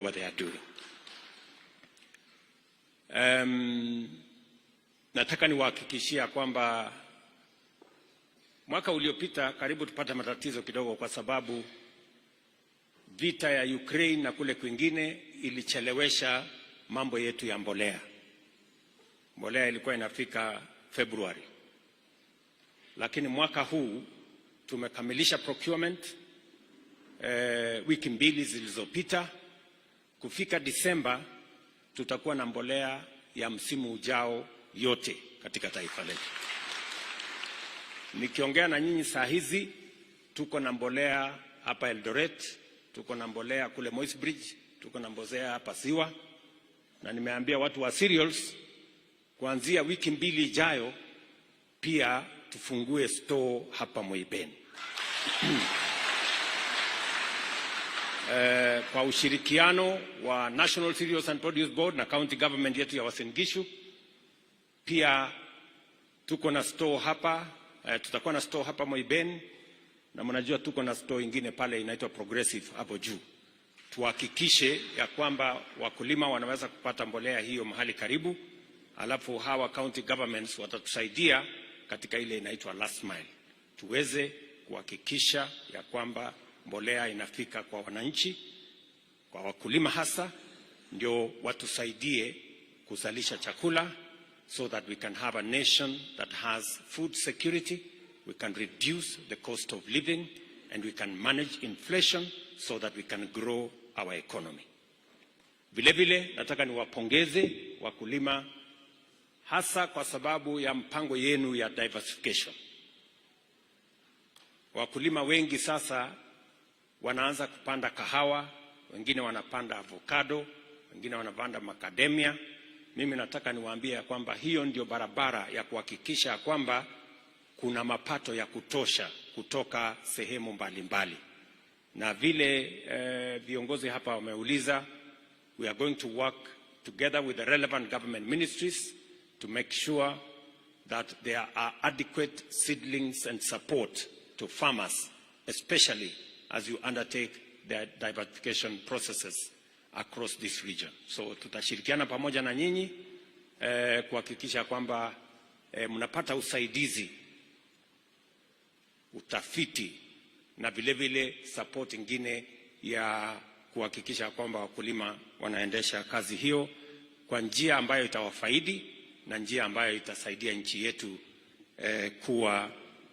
what they are doing. Nataka niwahakikishia kwamba mwaka uliopita karibu tupata matatizo kidogo kwa sababu vita ya Ukraine na kule kwingine ilichelewesha mambo yetu ya mbolea. Mbolea ilikuwa inafika February. Lakini mwaka huu tumekamilisha procurement wiki mbili zilizopita. Kufika Disemba tutakuwa na mbolea ya msimu ujao yote katika taifa letu. Nikiongea na nyinyi saa hizi tuko na mbolea hapa Eldoret, tuko na mbolea kule Moi's Bridge, tuko na mbolea hapa Siwa, na nimeambia watu wa cereals kuanzia wiki mbili ijayo pia tufungue store hapa Moibeni. Kwa ushirikiano wa National Cereals and Produce Board na county government yetu ya Uasin Gishu, pia tuko na store hapa, tutakuwa na store hapa Moibeni, na mnajua tuko na store ingine pale inaitwa Progressive hapo juu. Tuhakikishe ya kwamba wakulima wanaweza kupata mbolea hiyo mahali karibu, alafu hawa county governments watatusaidia katika ile inaitwa last mile. Tuweze kuhakikisha ya kwamba mbolea inafika kwa wananchi, kwa wakulima hasa, ndio watusaidie kuzalisha chakula, so that we can have a nation that has food security, we can reduce the cost of living, and we can manage inflation so that we can grow our economy. Vile vile nataka niwapongeze wakulima hasa kwa sababu ya mpango yenu ya diversification. Wakulima wengi sasa wanaanza kupanda kahawa, wengine wanapanda avocado, wengine wanapanda macadamia. Mimi nataka niwaambie ya kwamba hiyo ndio barabara ya kuhakikisha kwamba kuna mapato ya kutosha kutoka sehemu mbalimbali. Na vile viongozi hapa wameuliza, we are going to work together with the relevant government ministries to make sure that there are adequate seedlings and support to farmers, especially as you undertake the diversification processes across this region. So tutashirikiana pamoja na nyinyi kuhakikisha kwamba mnapata usaidizi, utafiti na vile vile support ingine ya kuhakikisha kwamba wakulima wanaendesha kazi hiyo kwa njia ambayo itawafaidi na njia ambayo itasaidia nchi yetu kuwa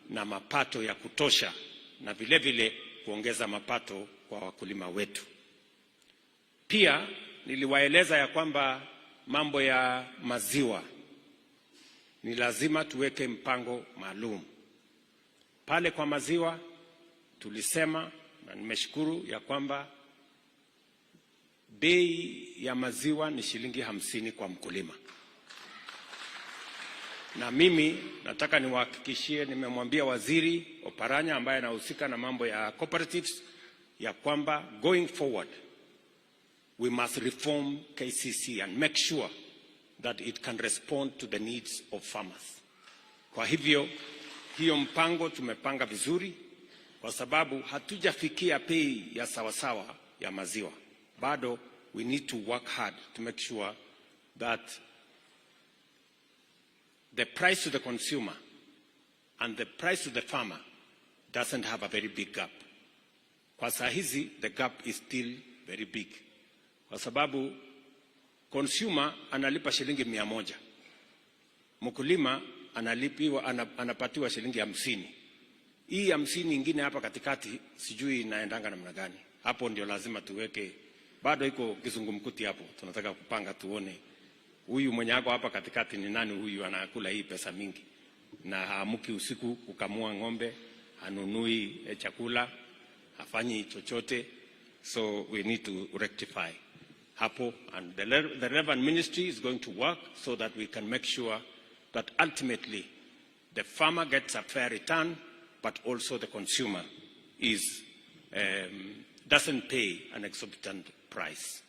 na mapato ya kutosha, na vile vile kuongeza mapato kwa wakulima wetu. Pia niliwaeleza ya kwamba mambo ya maziwa ni lazima tuweke mpango maalum. Pale kwa maziwa tulisema, na nimeshukuru ya kwamba bei ya maziwa ni shilingi 50 kwa mkulima. Na mimi nataka niwahakikishie, nimemwambia Waziri Oparanya ambaye anahusika na mambo ya cooperatives ya kwamba going forward we must reform KCC and make sure that it can respond to the needs of farmers. Kwa hivyo hiyo mpango tumepanga vizuri, kwa sababu hatujafikia bei ya sawasawa ya maziwa. Bado we need to work hard to make sure that the price to the consumer and the price to the farmer doesn't have a very big gap. Kwa saa hizi the gap is still very big, kwa sababu consumer analipa shilingi 100, mkulima anapatiwa shilingi 50. Hii 50 ingine hapa katikati sijui inaendanga namna gani. Hapo ndio lazima tuweke, bado iko kizungumkuti hapo. Tunataka kupanga tuone huyu mwenye ako hapa katikati ni nani, huyu anakula hii pesa mingi na haamuki usiku kukamua ng'ombe, hanunui chakula, hafanyi chochote. So we need to rectify hapo, and the relevant ministry is going to work so that we can make sure that ultimately the farmer gets a fair return, but also the consumer doesn't pay an exorbitant price.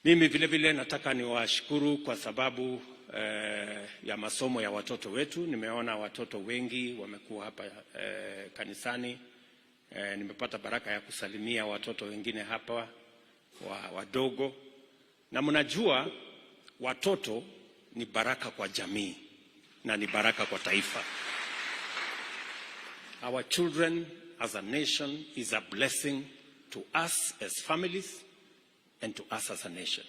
Mimi vile vile nataka niwashukuru kwa sababu ya masomo ya watoto wetu. Nimeona watoto wengi wamekuwa hapa kanisani. Nimepata baraka ya kusalimia watoto wengine hapa wadogo, na mnajua watoto ni baraka kwa jamii na ni baraka kwa taifa. Our children as a nation is a blessing to us as families and to us as a nation.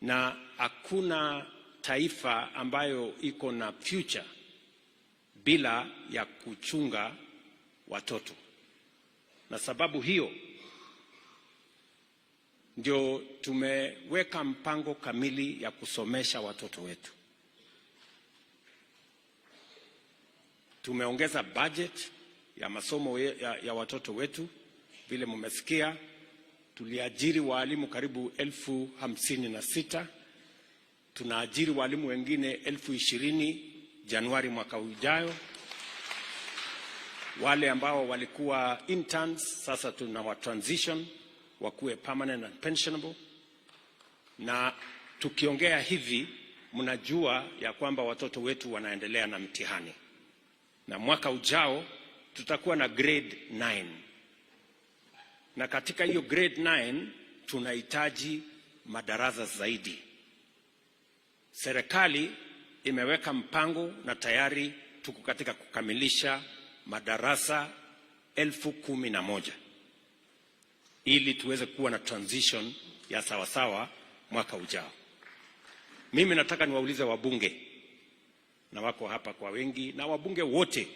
Na hakuna taifa ambayo iko na future bila ya kuchunga watoto. Na sababu hiyo ndio tumeweka mpango kamili ya kusomesha watoto wetu. Tumeongeza budget ya masomo ya watoto wetu. Vile mmesikia, tuliajiri walimu karibu 56,000. Tunaajiri walimu wengine 20,000 Januari mwaka ujao. Wale ambao walikuwa interns sasa tunawa transition wakuwe permanent and pensionable. Na tukiongea hivi, mnajua ya kwamba watoto wetu wanaendelea na mtihani. Na mwaka ujao tutakuwa na grade 9. Na katika hiyo grade 9 tunahitaji madarasa zaidi. Serikali imeweka mpango na tayari tuko katika kukamilisha madarasa 11,000 ili tuweze kuwa na transition ya sawasawa mwaka ujao. Mimi nataka niwaulize wabunge, na wako hapa kwa wengi, na wabunge wote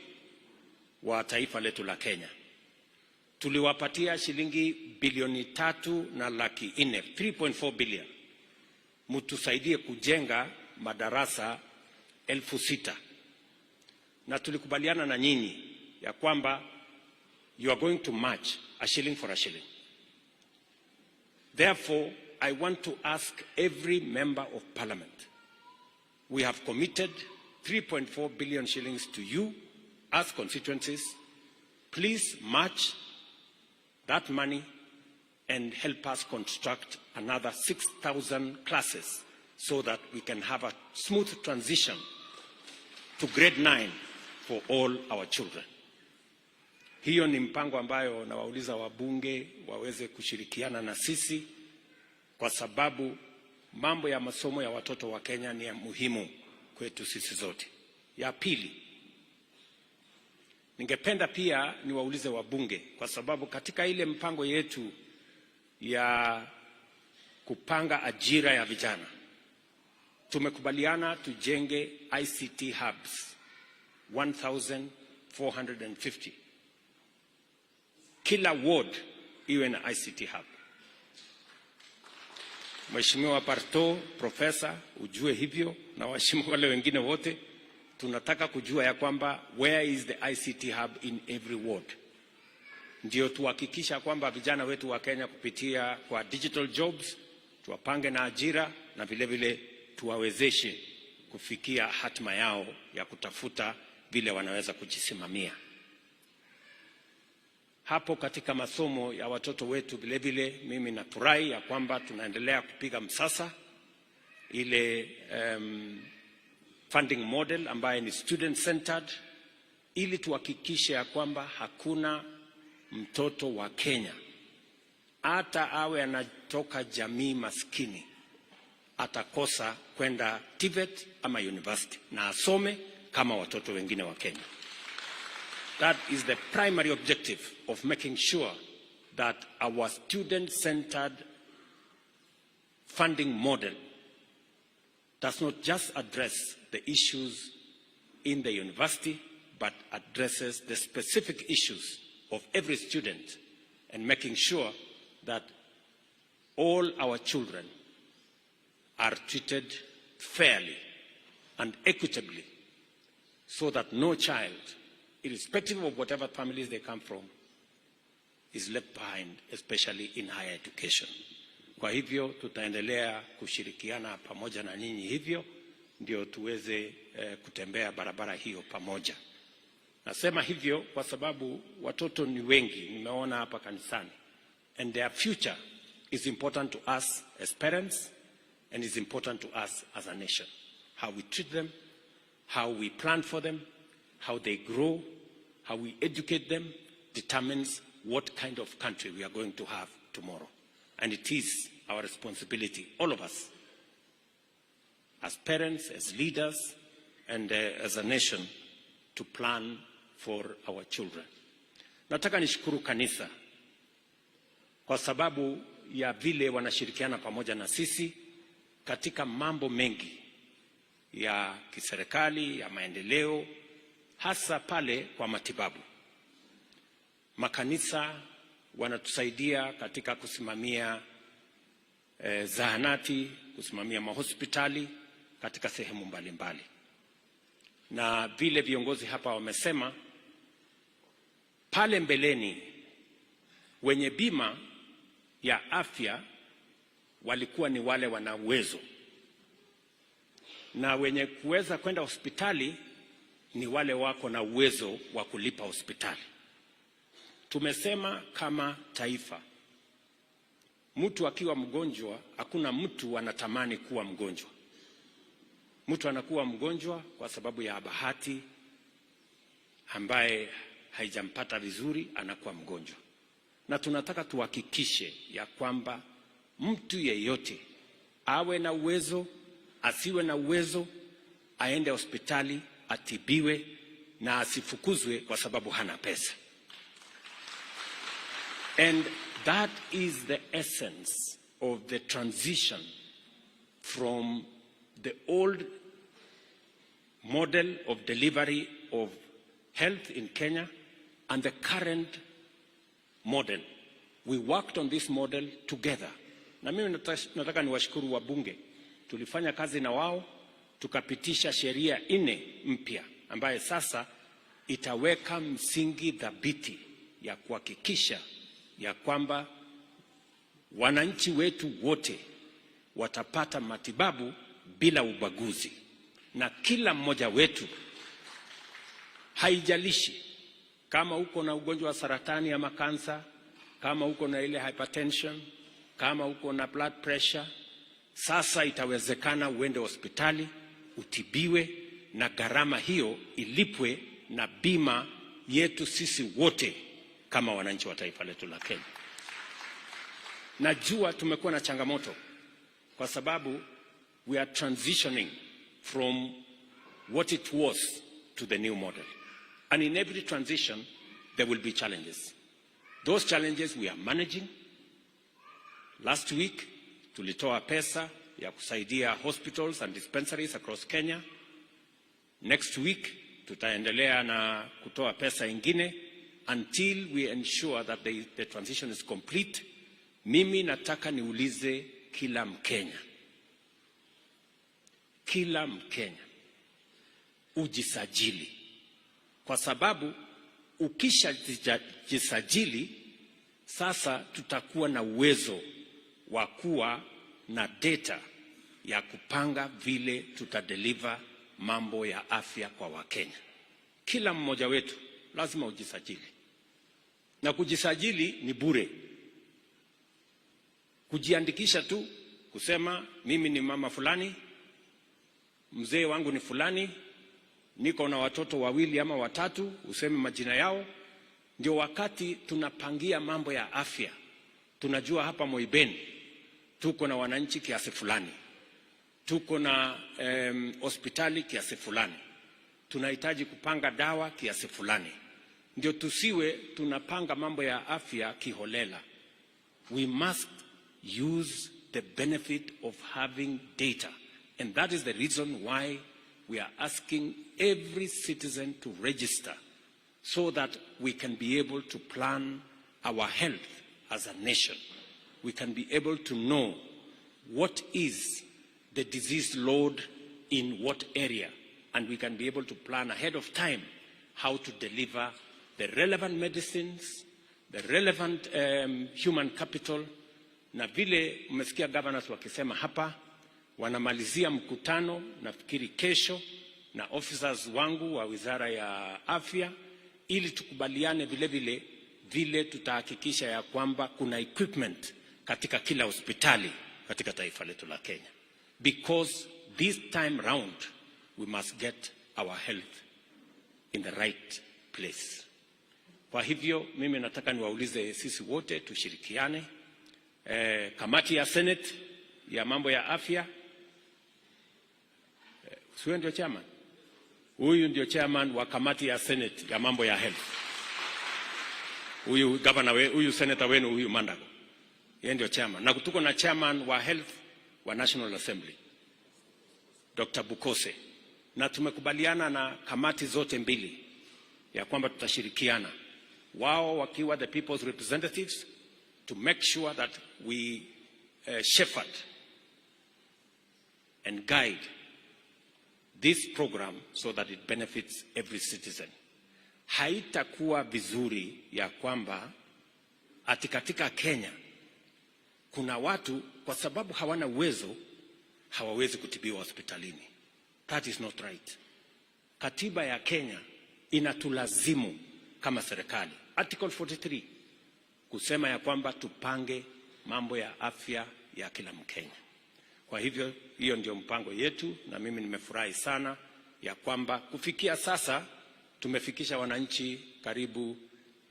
wa taifa letu la Kenya. Tuliwapatia shilingi bilioni 3.4 3.4 billion. Mtusaidie kujenga madarasa 6,000. Na tulikubaliana na nyinyi ya kwamba you are going to match a shilling for a shilling. Therefore, I want to ask every member of parliament. We have committed 3.4 billion shillings to you as constituencies. Please match that money and help us construct another 6,000 classes so that we can have a smooth transition to grade 9 for all our children. Hiyo ni mpango ambayo nawauliza wabunge waweze kushirikiana na sisi, kwa sababu mambo ya masomo ya watoto wa Kenya ni ya muhimu kwetu sisi zote. Ya pili, ningependa pia niwaulize wabunge, kwa sababu katika ile mpango yetu ya kupanga ajira ya vijana, tumekubaliana tujenge ICT hubs 1,450. Kila ward iwe na ICT hub. Mheshimiwa Parto, profesa, ujue hivyo, na waheshimiwa wale wengine wote, tunataka kujua ya kwamba where is the ICT hub in every ward. Ndio tuhakikisha kwamba vijana wetu wa Kenya kupitia kwa digital jobs tuwapange na ajira, na vile vile tuwawezeshe kufikia hatima yao ya kutafuta vile wanaweza kujisimamia. Hapo katika masomo ya watoto wetu vile vile, mimi nafurahi ya kwamba tunaendelea kupiga msasa ile funding model ambaye ni student centered, ili tuhakikishe ya kwamba hakuna mtoto wa Kenya hata awe anatoka jamii maskini atakosa kwenda TVET ama university, na asome kama watoto wengine wa Kenya. That is the primary objective of making sure that our student-centered funding model does not just address the issues in the university, but addresses the specific issues of every student, and making sure that all our children are treated fairly and equitably, so that no child, irrespective of whatever families they come from, is left behind, especially in higher education. Kwa hivyo tutaendelea kushirikiana pamoja na nyinyi, hivyo ndio tuweze kutembea barabara hiyo pamoja. Nasema hivyo kwa sababu watoto ni wengi, nimeona hapa kanisani, and their future is important to us as parents, and is important to us as a nation. How we treat them, how we plan for them, how they grow, how we educate them, determines what kind of country we are going to have tomorrow. and it is our responsibility, all of us, as parents, as leaders, and as a nation, to plan for our children. Nataka nishukuru kanisa kwa sababu ya vile wanashirikiana pamoja na sisi katika mambo mengi ya kiserikali, ya maendeleo, hasa pale kwa matibabu. Makanisa wanatusaidia katika kusimamia zahanati, kusimamia mahospitali katika sehemu mbalimbali. Na vile viongozi hapa wamesema, pale mbeleni wenye bima ya afya walikuwa ni wale wana uwezo, na wenye kuweza kwenda hospitali ni wale wako na uwezo wa kulipa hospitali. Tumesema kama taifa, mtu akiwa mgonjwa, hakuna mtu anatamani kuwa mgonjwa. Mtu anakuwa mgonjwa kwa sababu ya bahati ambaye haijampata vizuri, anakuwa mgonjwa. Na tunataka tuhakikishe ya kwamba mtu yeyote, awe na uwezo, asiwe na uwezo, aende hospitali, atibiwe na asifukuzwe kwa sababu hana pesa. And that is the essence of the transition from the old model of delivery of health in Kenya and the current model. We worked on this model together. Na mimi nataka niwashukuru wabunge. Tulifanya kazi na wao, tukapitisha sheria 4 mpya ambaye sasa itaweka msingi thabiti ya kuhakikisha ya kwamba wananchi wetu wote watapata matibabu bila ubaguzi. Na kila mmoja wetu, haijalishi kama uko na ugonjwa wa saratani ama kansa, kama uko na ile hypertension, kama uko na blood pressure, sasa itawezekana uende hospitali, utibiwe, na gharama hiyo ilipwe na bima yetu sisi wote kama wananchi wa taifa letu la Kenya. Najua tumekuwa na changamoto kwa sababu we are transitioning from what it was to the new model. And in every transition, there will be challenges. Those challenges we are managing. Last week, tulitoa pesa ya kusaidia hospitals and dispensaries across Kenya. Next week, tutaendelea na kutoa pesa ingine until we ensure that the transition is complete. Mimi nataka niulize kila Mkenya. Kila Mkenya ujisajili, kwa sababu ukisha jisajili sasa tutakuwa na uwezo wa kuwa na data ya kupanga vile tutadeliver mambo ya afya kwa Wakenya. Kila mmoja wetu lazima ujisajili, na kujisajili ni bure. Kujiandikisha tu kusema mimi ni mama fulani, mzee wangu ni fulani, niko na watoto 2 ama 3, useme majina yao. Ndio wakati tunapangia mambo ya afya, tunajua hapa Moibeni tuko na wananchi kiasi fulani, tuko na hospitali kiasi fulani, tunahitaji kupanga dawa kiasi fulani. Ndio tusiwe tunapanga mambo ya afya kiholela. We must use the benefit of having data, and that is the reason why we are asking every citizen to register, so that we can be able to plan our health as a nation. We can be able to know what is the disease load in what area, and we can be able to plan ahead of time how to deliver the relevant medicines, the relevant human capital. Na vile mmesikia governors wakisema hapa, wanamalizia mkutano nafikiri kesho na officers wangu wa Wizara ya Afya, ili tukubaliane vile tutahakikisha ya kwamba kuna equipment katika kila hospitali katika taifa letu la Kenya. Because this time round we must get our health in the right place. Kwa hivyo mimi nataka niwaulize sisi wote tushirikiane. kamati ya Senate ya mambo ya afya. Huyu ndio chairman. Huyu ndio chairman wa kamati ya Senate ya mambo ya health. Huyu governor huyu senator wenu huyu Mandago. Yeye ndio chairman. Na tuko na chairman wa health wa National Assembly, Dr. Bukose. Na tumekubaliana na kamati zote mbili ya kwamba tutashirikiana, wao wakiwa the people's representatives, to make sure that we shepherd and guide this program so that it benefits every citizen. Haitakuwa vizuri ya kwamba ati katika Kenya kuna watu kwa sababu hawana uwezo hawawezi kutibiwa hospitalini. That is not right. Katiba ya Kenya inatulazimu kama serikali, Article 43, kusema ya kwamba tupange mambo ya afya ya kila Mkenya. Kwa hivyo hiyo ndio mpango yetu, na mimi nimefurahi sana ya kwamba kufikia sasa tumefikisha wananchi karibu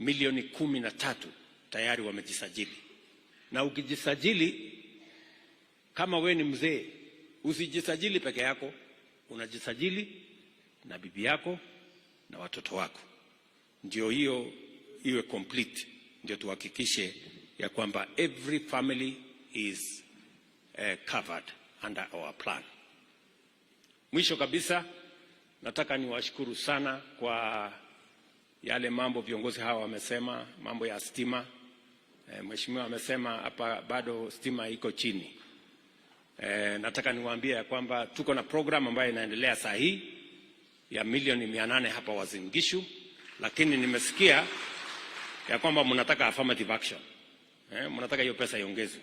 milioni 13 tayari wamejisajili. Na ukijisajili, kama we ni mzee, usijisajili peke yako, unajisajili na bibi yako na watoto wako. Ndio hiyo iwe complete, ndio tuhakikishe ya kwamba every family is covered under our plan. Mwisho kabisa, nataka niwashukuru sana kwa yale mambo viongozi hawa wamesema, mambo ya stima. Mheshimiwa amesema hapa bado stima iko chini. Nataka niwaambie ya kwamba tuko na program ambayo inaendelea saa hii ya milioni 800 hapa Uasin Gishu, lakini nimesikia ya kwamba mnataka affirmative action. Mnataka hiyo pesa iongezwe.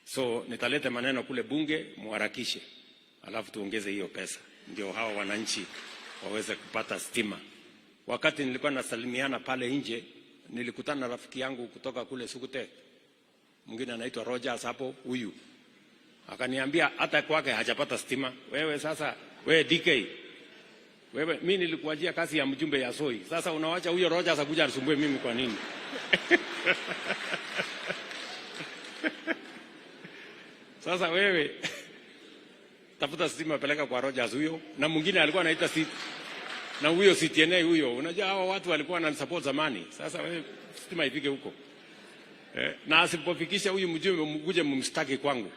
So nitaleta maneno kule bunge, muharakishe, alafu tuongeze hiyo pesa ndio hawa wananchi waweze kupata stima. Wakati nilikuwa nasalimiana pale nje, nilikutana na rafiki yangu kutoka kule Sukute, mwingine anaitwa Rogers hapo, huyu akaniambia hata kwake hajapata stima. Wewe sasa, wewe DK, wewe mimi nilikuajia kazi ya mjumbe ya Soi, sasa unawacha huyo Rogers akuja asumbue mimi kwa nini? Sasa wewe tafuta stima, peleka kwa Rogers huyo, na mwingine alikuwa anaita na huyo CTNA huyo. Unajua hao watu walikuwa na support zamani. Sasa wewe stima ifike huko. Na asipofikisha huyu mjumbe, mkuje mumstaki kwangu.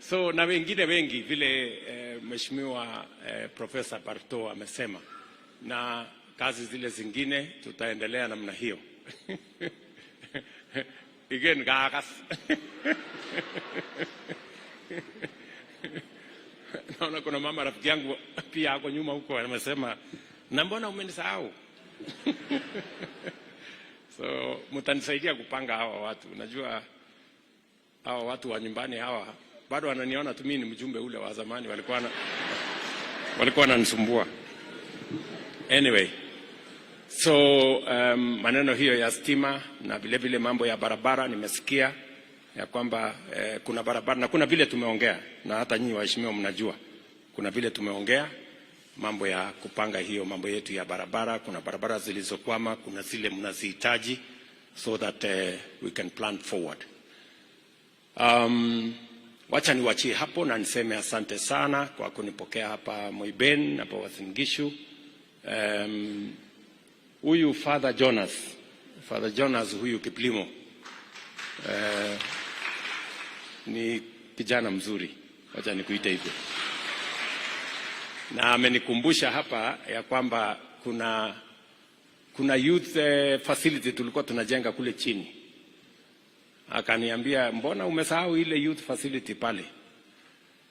So na wengine wengi vile Mheshimiwa Professor Barto amesema, na kazi zile zingine tutaendelea namna hiyo. Again gagas. Naona kuna mama rafiki yangu pia hapo nyuma huko anasema, na mbona umenisahau? So mtanisaidia kupanga hawa watu. Unajua hawa watu wa nyumbani hawa bado wananiona tu mimi ni mjumbe ule wa zamani, walikuwa wananisumbua. Anyway, so maneno hiyo ya stima na vile vile mambo ya barabara nimesikia ya kwamba kuna barabara na kuna vile tumeongea, na hata nyinyi waheshimiwa mnajua kuna vile tumeongea mambo ya kupanga hiyo mambo yetu ya barabara. Kuna barabara zilizokwama, kuna zile mnazihitaji, so that we can plan forward. Wacha niwachie hapo na niseme asante sana kwa kunipokea hapa Moiben hapa Uasin Gishu. Huyu Father Jonas huyu Kiplimo ni kijana mzuri, wacha nikuite hivyo, na amenikumbusha hapa ya kwamba kuna youth facility tulikuwa tunajenga kule chini. Akaniambia, mbona umesahau ile youth facility pale?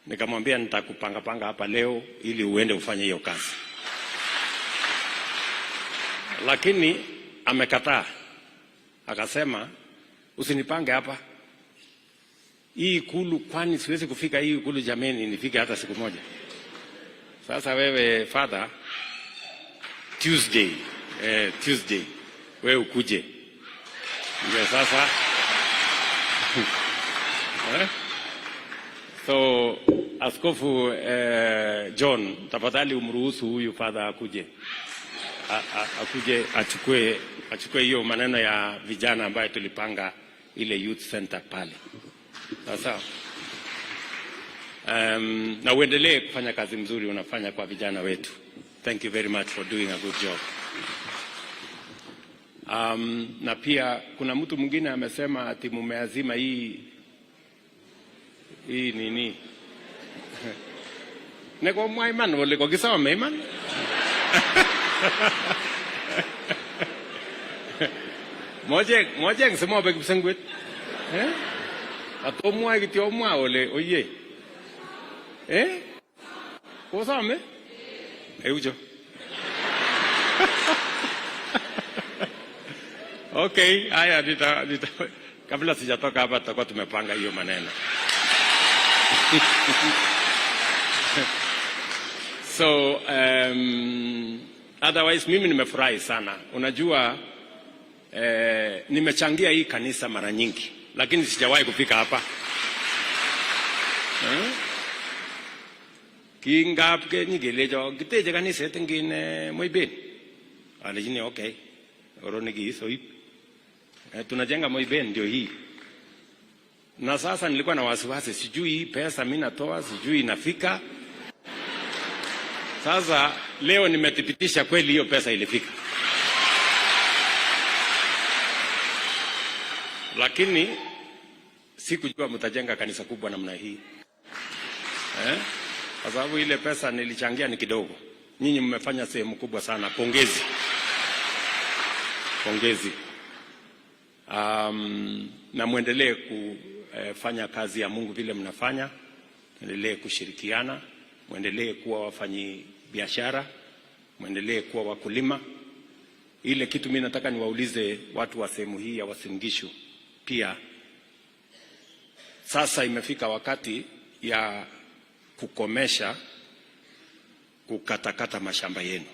Nikamwambia nitakupanga hapa leo ili uende ufanye hiyo kazi. Lakini amekataa. Akasema usinipange hapa. Hii ikulu, kwani siwezi kufika hii ikulu jameni, nifike hata siku moja. Sasa wewe Father, Tuesday wewe ukuje. Ndio sasa. So Askofu John, tafadhali umruhusu huyu Father akuje. akuje achukue hiyo maneno ya vijana ambayo tulipanga ile youth center pale. Sasa na uendelee kufanya kazi mzuri unafanya kwa vijana wetu. Thank you very much for doing a good job. Na pia kuna mtu mwingine amesema ati mumeazima hii nini neko mwaiman wale kwa kisawa meiman moje ngisema beki bisangwet atomwa kitiomwa ole oye kosame eujo. Okay, haya kabla sijatoka hapa tutakuwa tumepanga hiyo maneno. So otherwise mimi nimefurahi sana. Unajua nimechangia hii kanisa mara nyingi lakini sijawahi kufika hapa. Kingapke nigelejo kiteje kanisa tengine moibeni. Alijini okay. Oroniki hizo hii. Tunajenga moibeni ndio hii. Na sasa nilikuwa na wasiwasi, sijui pesa mimi natoa, sijui inafika. Sasa leo nimethibitisha kweli hiyo pesa ilifika. Lakini sikujua mtajenga kanisa kubwa namna hii. Kwa sababu ile pesa nilichangia ni kidogo. Nyinyi mmefanya sehemu kubwa sana. Pongezi. Pongezi. Na muendelee kufanya kazi ya Mungu vile mnafanya. Muendelee kushirikiana, muendelee kuwa wafanyi biashara, muendelee kuwa wakulima. Ile kitu mimi nataka niwaulize watu wa sehemu hii ya Uasin Gishu pia. Sasa imefika wakati ya kukomesha kukatakata mashamba yenu.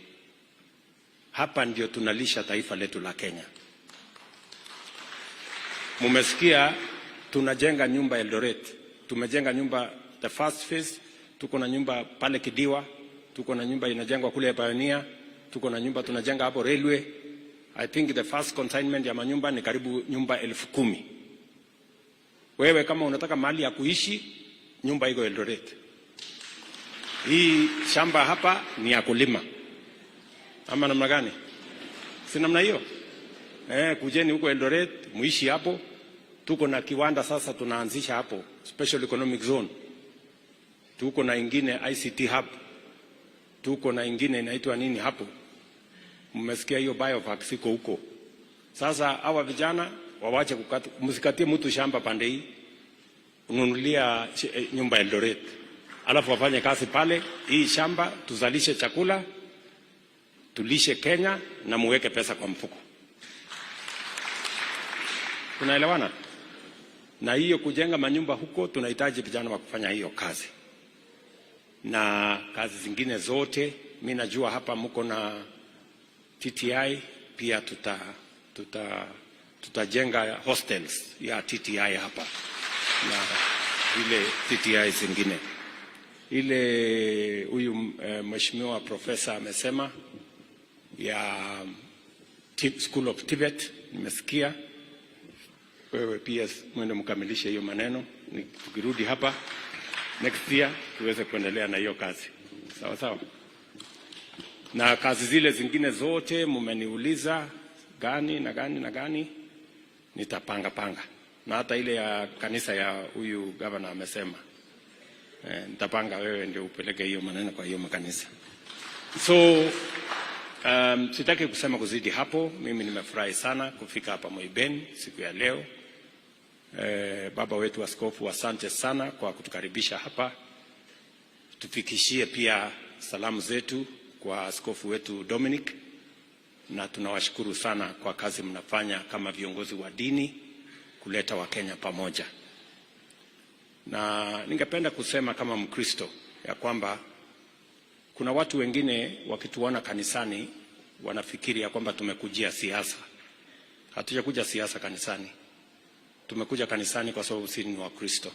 Hapa ndio tunalisha taifa letu la Kenya. Mumesikia tunajenga nyumba Eldoret. Tumejenga nyumba the first phase, tuko na nyumba pale Kidiwa, tuko na nyumba inajengwa kule Pioneer, tuko na nyumba tunajenga hapo railway. I think the first consignment ya manyumba ni karibu nyumba 10,000. Wewe kama unataka mahali ya kuishi, nyumba iko Eldoret. Hii shamba hapa ni ya kulima. Ama namna gani? Si namna hiyo? Kujeni huko Eldoret, muishi hapo. Tuko na kiwanda sasa tunaanzisha hapo, Special Economic Zone. Tuko na ingine ICT Hub. Tuko na ingine inaitwa nini hapo? Mmesikia hiyo biovac siko huko. Sasa hawa vijana wawache kukata, msikatie mtu shamba pande hii. Ununulia nyumba Eldoret. Alafu wafanye kazi pale, hii shamba tuzalishe chakula, tulishe Kenya na muweke pesa kwa mfuko. Tunaelewana? Na hiyo kujenga manyumba huko tunahitaji vijana wa kufanya hiyo kazi. Na kazi zingine zote, mimi najua hapa mko na TTI, pia tutajenga hostels ya TTI hapa. Na ile TTI zingine. Ile huyu mheshimiwa profesa amesema ya School of Tibet, nimesikia. Wewe pia mwende mkamilishe hiyo maneno. Tukirudi hapa next year tuweze kuendelea na hiyo kazi. Sawa sawa. Na kazi zile zingine zote mmeniuliza gani na gani na gani, nitapanga. Na hata ile ya kanisa ya huyu governor amesema nitapanga, wewe ndio upeleke hiyo maneno kwa hiyo makanisa. So sitaki kusema kuzidi hapo. Mimi nimefurahi sana kufika hapa Moiben siku ya leo. Baba wetu askofu, asante sana kwa kutukaribisha hapa. Tufikishie pia salamu zetu kwa askofu wetu Dominic, na tunawashukuru sana kwa kazi mnafanya kama viongozi wa dini kuleta Wakenya pamoja. Na ningependa kusema kama Mkristo ya kwamba kuna watu wengine wakituona kanisani wanafikiri ya kwamba tumekujia siasa. Hatujakuja siasa kanisani. Tumekuja kanisani kwa sababu sisi ni Wakristo.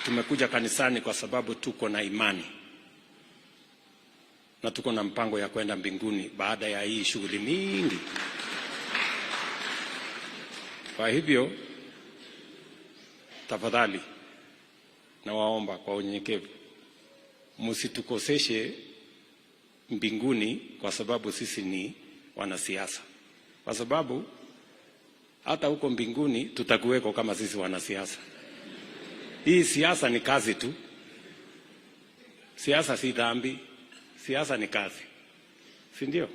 Tumekuja kanisani kwa sababu tuko na imani. na tuko na mpango ya kwenda mbinguni baada ya hii shughuli mingi. Kwa hivyo tafadhali na waomba kwa unyenyekevu, msitukoseshe mbinguni kwa sababu sisi ni wanasiasa, kwa sababu hata huko mbinguni tutakuweko kama sisi wanasiasa. Hii siasa ni kazi tu. Siasa si dhambi, siasa ni kazi, si ndio?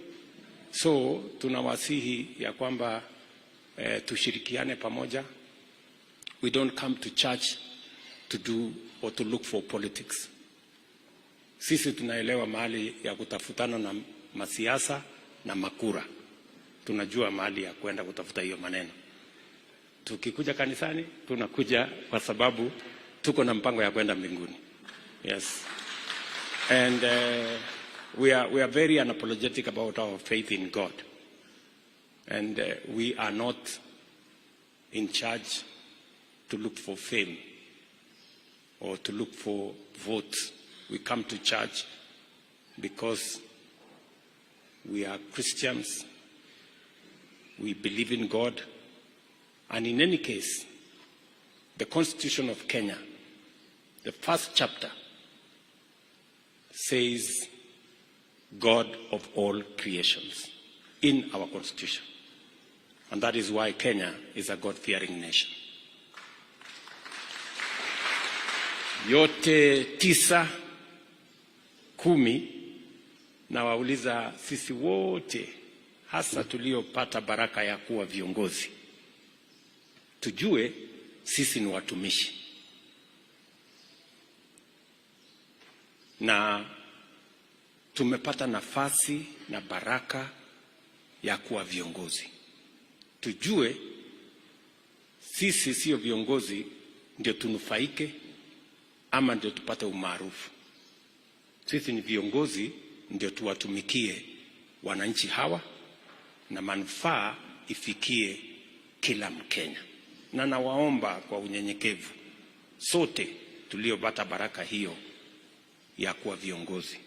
So tunawasihi ya kwamba tushirikiane pamoja. We don't come to church to do or to look for politics. Sisi tunaelewa mahali ya kutafutana na masiasa na makura. Tunajua mahali ya kwenda kutafuta hiyo maneno. Tukikuja kanisani, tunakuja kwa sababu tuko na mpango ya kwenda mbinguni. Yes. And we are very unapologetic about our faith in God. And we are not in charge to look for fame or to look for votes. We come to church because we are Christians. We believe in God. And in any case, the Constitution of Kenya, the first chapter, says God of all creations in our Constitution. And that is why Kenya is a God-fearing nation. Yote 9, 10, na wauliza sisi wote, hasa tuliopata baraka ya kuwa viongozi, tujue sisi ni watumishi. Na tumepata nafasi na baraka ya kuwa viongozi. Tujue sisi sio viongozi ndio tunufaike ama ndio tupate umaarufu. Sisi ni viongozi ndio tuwatumikie wananchi hawa na manufaa ifikie kila Mkenya. Na nawaomba kwa unyenyekevu, sote tuliopata baraka hiyo ya kuwa viongozi,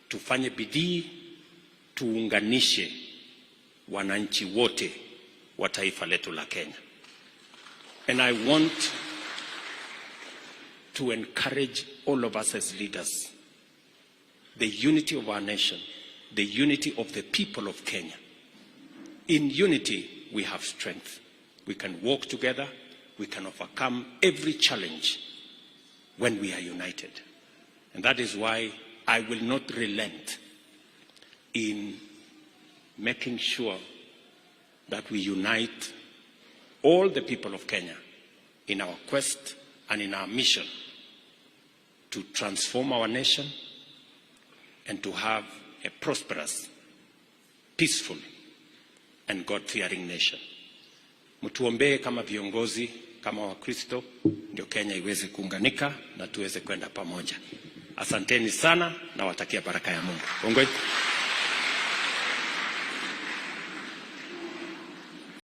tufanye bidii, tuunganishe wananchi wote wa taifa letu la Kenya. And I want to encourage all of us as leaders, the unity of our nation, the unity of the people of Kenya. In unity, we have strength. We can walk together. We can overcome every challenge when we are united. And that is why I will not relent in making sure that we unite all the people of Kenya in our quest and in our mission to transform our nation and to have a prosperous, peaceful, and God-fearing nation. Mtuombee kama viongozi, kama Wakristo, ndio Kenya iweze kuunganika na tuweze kwenda pamoja. Asanteni sana na watakia baraka ya Mungu. Ongoje.